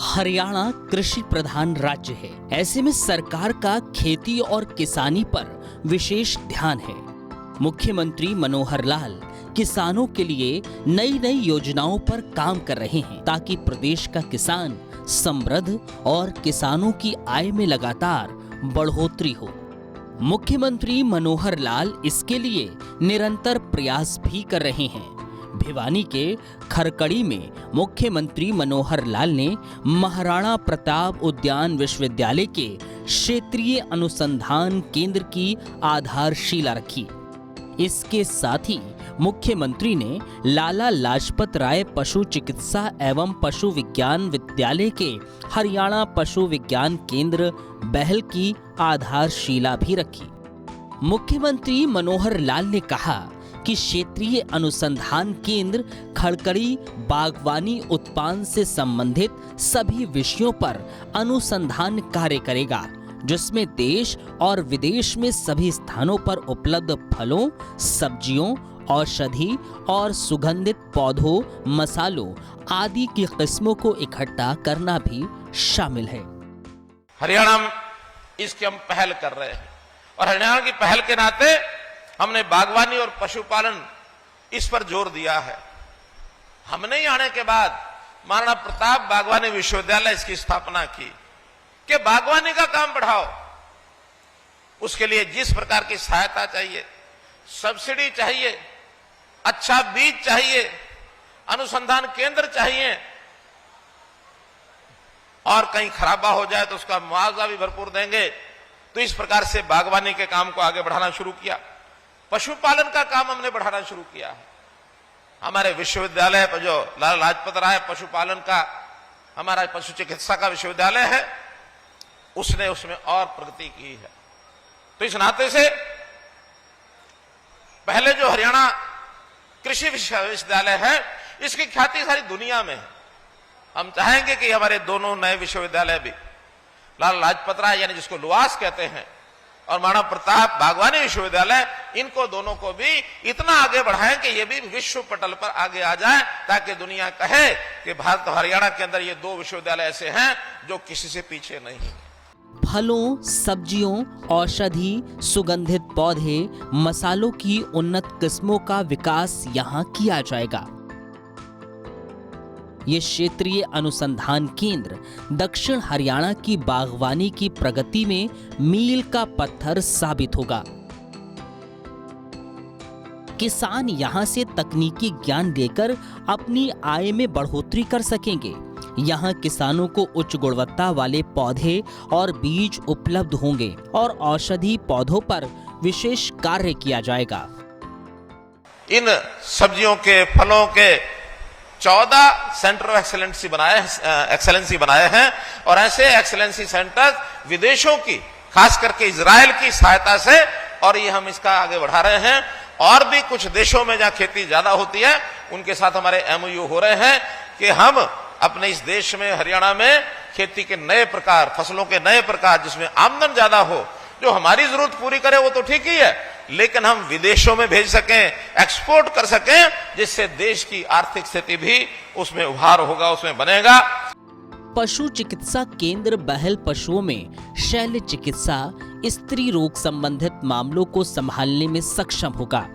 हरियाणा कृषि प्रधान राज्य है। ऐसे में सरकार का खेती और किसानी पर विशेष ध्यान है। मुख्यमंत्री मनोहर लाल किसानों के लिए नई नई योजनाओं पर काम कर रहे हैं ताकि प्रदेश का किसान समृद्ध और किसानों की आय में लगातार बढ़ोतरी हो। मुख्यमंत्री मनोहर लाल इसके लिए निरंतर प्रयास भी कर रहे हैं। भिवानी के खरकड़ी में मुख्यमंत्री मनोहर लाल ने महाराणा प्रताप उद्यान विश्वविद्यालय के क्षेत्रीय अनुसंधान केंद्र की आधारशिला रखी। इसके साथ ही मुख्यमंत्री ने लाला लाजपत राय पशु चिकित्सा एवं पशु विज्ञान विद्यालय के हरियाणा पशु विज्ञान केंद्र बहल की आधारशिला भी रखी। मुख्यमंत्री मनोहर लाल ने कहा कि क्षेत्रीय अनुसंधान केंद्र खड़कड़ी बागवानी उत्पादन से संबंधित सभी विषयों पर अनुसंधान कार्य करेगा, जिसमें देश और विदेश में सभी स्थानों पर उपलब्ध फलों, सब्जियों, औषधि और सुगंधित पौधों, मसालों आदि की किस्मों को इकट्ठा करना भी शामिल है। हरियाणा में इसकी हम पहल कर रहे हैं और हरियाणा की पहल के नाते हमने बागवानी और पशुपालन इस पर जोर दिया है। हमने ही आने के बाद महाराणा प्रताप बागवानी विश्वविद्यालय इसकी स्थापना की कि बागवानी का काम बढ़ाओ। उसके लिए जिस प्रकार की सहायता चाहिए, सब्सिडी चाहिए, अच्छा बीज चाहिए, अनुसंधान केंद्र चाहिए और कहीं खराबा हो जाए तो उसका मुआवजा भी भरपूर देंगे। तो इस प्रकार से बागवानी के काम को आगे बढ़ाना शुरू किया। पशुपालन का काम हमने बढ़ाना शुरू किया है। हमारे विश्वविद्यालय पर जो लाला लाजपत राय पशुपालन का हमारा पशु चिकित्सा का विश्वविद्यालय है, उसने उसमें और प्रगति की है। तो इस नाते से पहले जो हरियाणा कृषि विश्वविद्यालय है, इसकी ख्याति सारी दुनिया में है। हम चाहेंगे कि हमारे दोनों नए विश्वविद्यालय भी लाला लाजपत राय यानी जिसको लुआस कहते हैं और महाराणा प्रताप बागवानी विश्वविद्यालय, इनको दोनों को भी इतना आगे बढ़ाएं कि ये भी विश्व पटल पर आगे आ जाए, ताकि दुनिया कहे कि भारत और हरियाणा के अंदर ये दो विश्वविद्यालय ऐसे हैं जो किसी से पीछे नहीं है। फलों, सब्जियों, औषधि, सुगंधित पौधे, मसालों की उन्नत किस्मों का विकास यहाँ किया जाएगा। ये क्षेत्रीय अनुसंधान केंद्र दक्षिण हरियाणा की बागवानी की प्रगति में मील का पत्थर साबित होगा। किसान यहाँ से तकनीकी ज्ञान लेकर अपनी आय में बढ़ोतरी कर सकेंगे। यहाँ किसानों को उच्च गुणवत्ता वाले पौधे और बीज उपलब्ध होंगे और औषधि पौधों पर विशेष कार्य किया जाएगा। इन सब्जियों के, फलों के 14 सेंटर ऑफ एक्सेलेंसी बनाए हैं और ऐसे एक्सेलेंसी सेंटर विदेशों की, खास करके इजराइल की सहायता से, और ये हम इसका आगे बढ़ा रहे हैं। और भी कुछ देशों में जहां खेती ज्यादा होती है, उनके साथ हमारे MOU हो रहे हैं कि हम अपने इस देश में, हरियाणा में खेती के नए प्रकार, फसलों के नए प्रकार, जिसमें आमदन ज्यादा हो, जो हमारी जरूरत पूरी करे वो तो ठीक ही है, लेकिन हम विदेशों में भेज सकें, एक्सपोर्ट कर सकें, जिससे देश की आर्थिक स्थिति भी उसमें उभार होगा, उसमें बनेगा। पशु चिकित्सा केंद्र बहल पशुओं में शल्य चिकित्सा, स्त्री रोग संबंधित मामलों को संभालने में सक्षम होगा।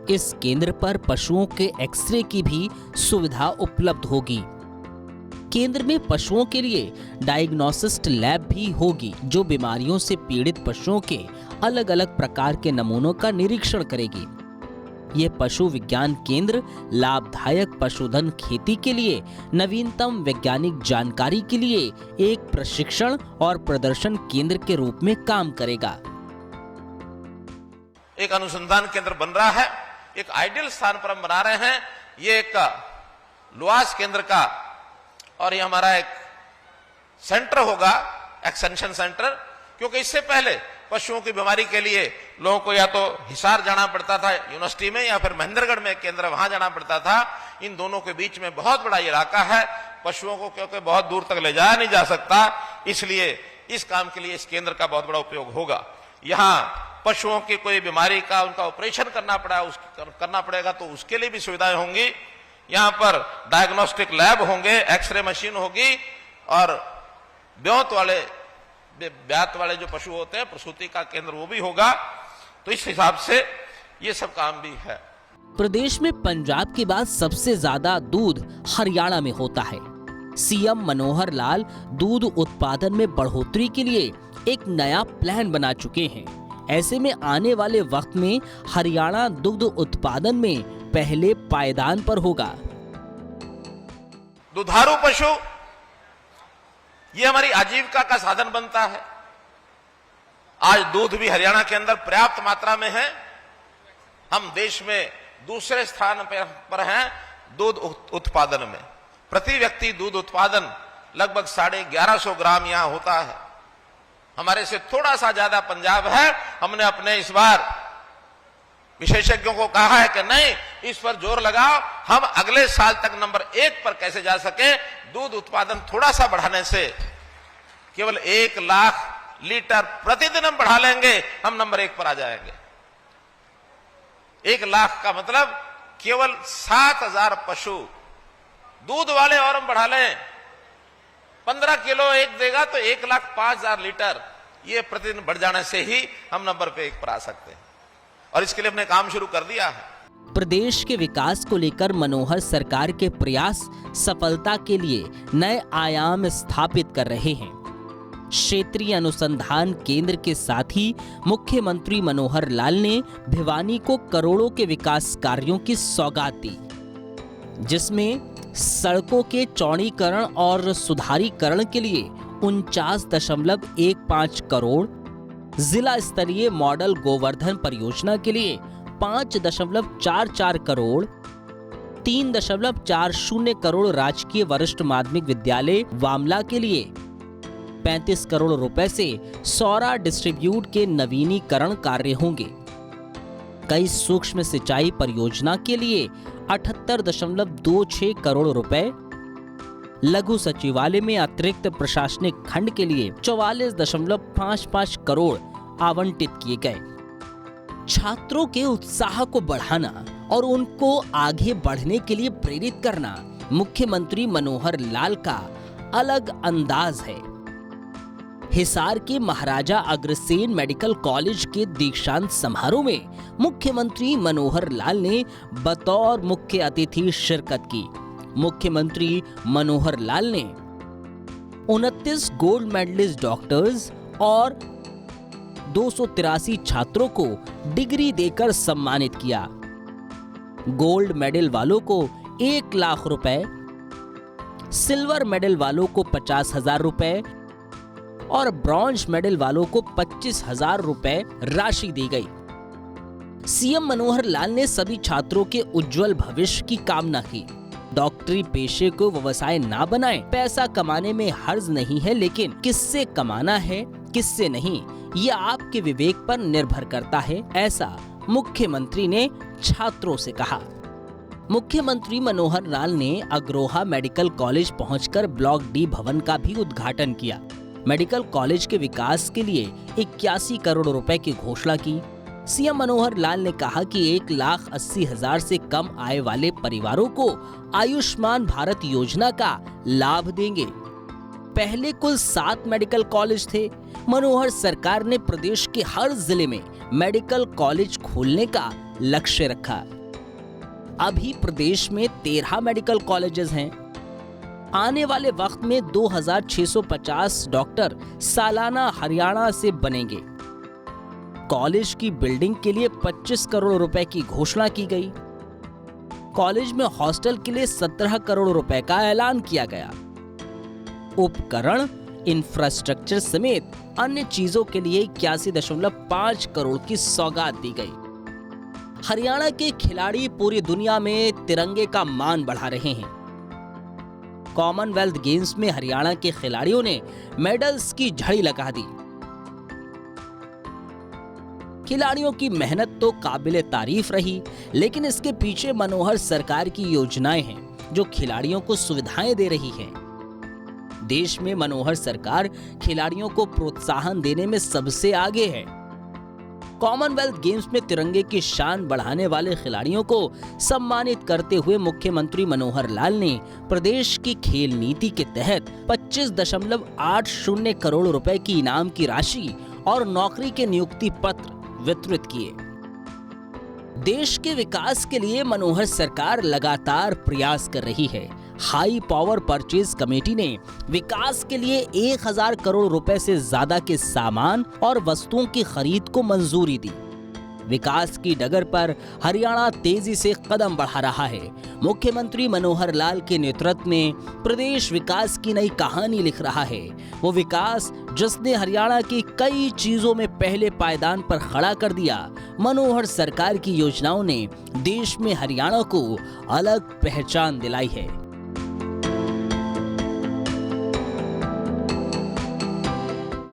इस केंद्र पर पशुओं के एक्सरे की भी सुविधा उपलब्ध होगी। केंद्र में पशुओं के लिए डायग्नोसिस्ट लैब भी होगी, जो बीमारियों से पीड़ित पशुओं के अलग अलग प्रकार के नमूनों का निरीक्षण करेगी। ये पशु विज्ञान केंद्र लाभदायक पशुधन खेती के लिए नवीनतम वैज्ञानिक जानकारी के लिए एक प्रशिक्षण और प्रदर्शन केंद्र के रूप में काम करेगा। एक अनुसंधान केंद्र बन रहा है, एक आइडियल स्थान पर हम बना रहे हैं। ये एक लुआस केंद्र का, और ये हमारा एक सेंटर होगा, एक्सटेंशन सेंटर, क्योंकि इससे पहले पशुओं की बीमारी के लिए लोगों को या तो हिसार जाना पड़ता था यूनिवर्सिटी में, या फिर महेंद्रगढ़ में एक केंद्र, वहां जाना पड़ता था। इन दोनों के बीच में बहुत बड़ा इलाका है, पशुओं को क्योंकि बहुत दूर तक ले जाया नहीं जा सकता, इसलिए इस काम के लिए इस केंद्र का बहुत बड़ा उपयोग होगा। यहाँ पशुओं की कोई बीमारी का उनका ऑपरेशन करना पड़ेगा तो उसके लिए भी सुविधाएं होंगी। यहाँ पर डायग्नोस्टिक लैब होंगे, एक्सरे मशीन होगी और ब्यात वाले जो पशु होते हैं, प्रसूति का केंद्र वो भी होगा। तो इस हिसाब से ये सब काम भी है। प्रदेश में पंजाब के बाद सबसे ज्यादा दूध हरियाणा में होता है। सीएम मनोहर लाल दूध उत्पादन में बढ़ोतरी के लिए एक नया प्लान बना चुके हैं। ऐसे में आने वाले वक्त में हरियाणा दुग्ध उत्पादन में पहले पायदान पर होगा। दुधारू पशु ये हमारी आजीविका का साधन बनता है। आज दूध भी हरियाणा के अंदर पर्याप्त मात्रा में है। हम देश में दूसरे स्थान पर हैं दूध उत्पादन में। प्रति व्यक्ति दूध उत्पादन लगभग 1150 ग्राम यहां होता है। हमारे से थोड़ा सा ज्यादा पंजाब है। हमने अपने इस बार विशेषज्ञों को कहा है कि नहीं, इस पर जोर लगाओ, हम अगले साल तक नंबर 1 पर कैसे जा सके। दूध उत्पादन थोड़ा सा बढ़ाने से केवल 1 लाख लीटर प्रतिदिन हम बढ़ा लेंगे, हम नंबर 1 पर आ जाएंगे। 1 लाख का मतलब केवल 7000 पशु दूध वाले और हम बढ़ा लें, 15 किलो एक देगा तो 1,05,000 लीटर ये प्रतिदिन बढ़ जाने से ही हम नंबर पे 1 पर आ सकते हैं। और इसके लिए हमने काम शुरू कर दिया है। प्रदेश के विकास को लेकर मनोहर सरकार के प्रयास सफलता के लिए नए आयाम स्थापित कर रहे हैं। क्षेत्रीय अनुसंधान केंद्र के साथ ही मुख्यमंत्री मनोहर लाल ने भिवानी को करोड़ों के विकास कार्यों की सौगात दी, जिसमें सड़कों के चौड़ीकरण और सुधारीकरण के लिए 49.15 करोड़, जिला स्तरीय मॉडल गोवर्धन परियोजना के लिए 5.44 करोड़, 3.40 करोड़ राजकीय वरिष्ठ माध्यमिक विद्यालय वामला के लिए 35 करोड़ रुपए से सौरा डिस्ट्रीब्यूट के नवीनीकरण कार्य होंगे। कई सूक्ष्म सिंचाई परियोजना के लिए 78.26 करोड़ रुपए, लघु सचिवालय में अतिरिक्त प्रशासनिक खंड के लिए 44.55 करोड़ आवंटित किए गए। छात्रों के उत्साह को बढ़ाना और उनको आगे बढ़ने के लिए प्रेरित करना मुख्यमंत्री मनोहर लाल का अलग अंदाज है। हिसार के महाराजा अग्रसेन मेडिकल कॉलेज के दीक्षांत समारोह में मुख्यमंत्री मनोहर लाल ने बतौर मुख्य अतिथि शिरकत की। मुख्यमंत्री मनोहर लाल ने 29 गोल्ड मेडलिस्ट डॉक्टर्स और 283 छात्रों को डिग्री देकर सम्मानित किया। गोल्ड मेडल वालों को 1 लाख रुपए, सिल्वर मेडल वालों को 50,000 रुपए और ब्रॉन्ज मेडल वालों को 25,000 रुपए राशि दी गई। सीएम मनोहर लाल ने सभी छात्रों के उज्जवल भविष्य की कामना की। डॉक्टरी पेशे को व्यवसाय ना बनाएं। पैसा कमाने में हर्ज नहीं है, लेकिन किससे कमाना है किससे नहीं, ये आपके विवेक पर निर्भर करता है, ऐसा मुख्यमंत्री ने छात्रों से कहा। मुख्यमंत्री मनोहर लाल ने अग्रोहा मेडिकल कॉलेज पहुंचकर ब्लॉक डी भवन का भी उद्घाटन किया। मेडिकल कॉलेज के विकास के लिए 81 करोड़ रुपए की घोषणा की। सीएम मनोहर लाल ने कहा कि 1,80,000 से कम आय वाले परिवारों को आयुष्मान भारत योजना का लाभ देंगे। पहले कुल 7 मेडिकल कॉलेज थे। मनोहर सरकार ने प्रदेश के हर जिले में मेडिकल कॉलेज खोलने का लक्ष्य रखा। अभी प्रदेश में 13 मेडिकल कॉलेजेस हैं। आने वाले वक्त में 2,650 डॉक्टर सालाना हरियाणा से बनेंगे। कॉलेज की बिल्डिंग के लिए 25 करोड़ रुपए की घोषणा की गई। कॉलेज में हॉस्टल के लिए 17 करोड़ रुपए का ऐलान किया गया। उपकरण, इंफ्रास्ट्रक्चर समेत अन्य चीजों के लिए 81.5 करोड़ की सौगात दी गई। हरियाणा के खिलाड़ी पूरी दुनिया में तिरंगे का मान बढ़ा रहे हैं। कॉमनवेल्थ गेम्स में हरियाणा के खिलाड़ियों ने मेडल्स की झड़ी लगा दी। खिलाड़ियों की मेहनत तो काबिले तारीफ रही, लेकिन इसके पीछे मनोहर सरकार की योजनाएं हैं जो खिलाड़ियों को सुविधाएं दे रही हैं। देश में मनोहर सरकार खिलाड़ियों को प्रोत्साहन देने में सबसे आगे है। कॉमनवेल्थ गेम्स में तिरंगे की शान बढ़ाने वाले खिलाड़ियों को सम्मानित करते हुए मुख्यमंत्री मनोहर लाल ने प्रदेश की खेल नीति के तहत 25.80 करोड़ रुपए की इनाम की राशि और नौकरी के नियुक्ति पत्र वितरित किए। देश के विकास के लिए मनोहर सरकार लगातार प्रयास कर रही है। हाई पावर परचेज कमेटी ने विकास के लिए 1000 करोड़ रुपए से ज्यादा के सामान और वस्तुओं की खरीद को मंजूरी दी। विकास की डगर पर हरियाणा तेजी से कदम बढ़ा रहा है। मुख्यमंत्री मनोहर लाल के नेतृत्व में प्रदेश विकास की नई कहानी लिख रहा है। वो विकास जिसने हरियाणा की कई चीजों में पहले पायदान पर खड़ा कर दिया। मनोहर सरकार की योजनाओं ने देश में हरियाणा को अलग पहचान दिलाई है।